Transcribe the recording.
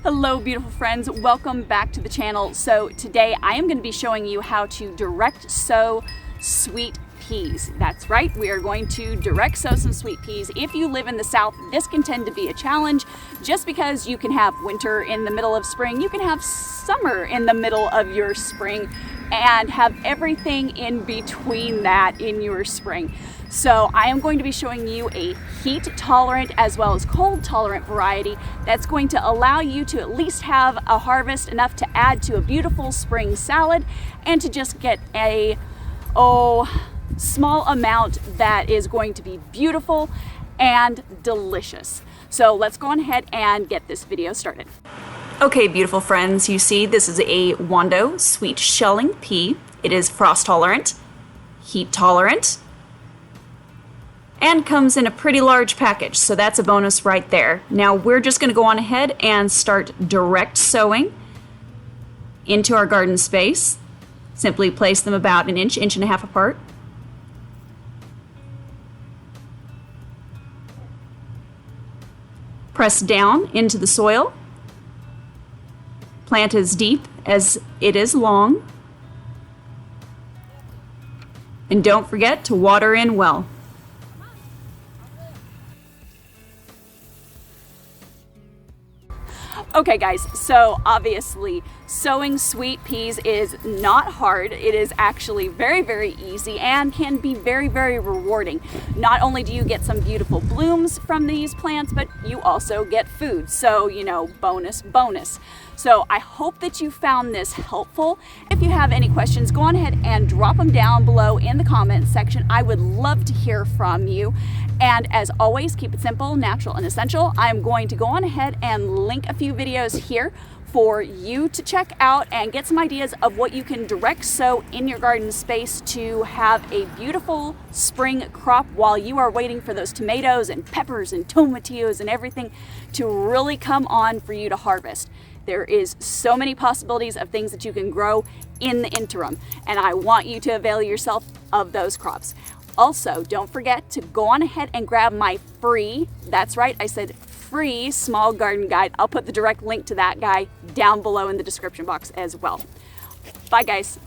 Hello beautiful friends, welcome back to the channel. So today I am going to be showing you how to direct sow sweet peas. That's right, we are going to direct sow some sweet peas. If you live in the south, this can tend to be a challenge just because you can have winter in the middle of spring, you can have summer in the middle of your spring, and have everything in between that in your spring. So I am going to be showing you a heat tolerant as well as cold tolerant variety that's going to allow you to at least have a harvest enough to add to a beautiful spring salad and to just get a small amount that is going to be beautiful and delicious. So let's go on ahead and get this video started. Okay, beautiful friends, you see this is a Wando sweet shelling pea. It is frost tolerant, heat tolerant, and comes in a pretty large package, so that's a bonus right there. Now we're just going to go on ahead and start direct sowing into our garden space. Simply place them about an inch, inch and a half apart. Press down into the soil. Plant as deep as it is long. And don't forget to water in well. Okay guys, so obviously sowing sweet peas is not hard. It is actually very, very easy and can be very, very rewarding. Not only do you get some beautiful blooms from these plants, but you also get food. So, you know, bonus. So I hope that you found this helpful. If you have any questions, go on ahead and drop them down below in the comments section. I would love to hear from you. And as always, keep it simple, natural, and essential. I'm going to go on ahead and link a few videos here for you to check out and get some ideas of what you can direct sow in your garden space to have a beautiful spring crop while you are waiting for those tomatoes and peppers and tomatillos and everything to really come on for you to harvest. There is so many possibilities of things that you can grow in the interim, and I want you to avail yourself of those crops. Also, don't forget to go on ahead and grab my free, that's right, I said free small garden guide. I'll put the direct link to that guy down below in the description box as well. Bye guys.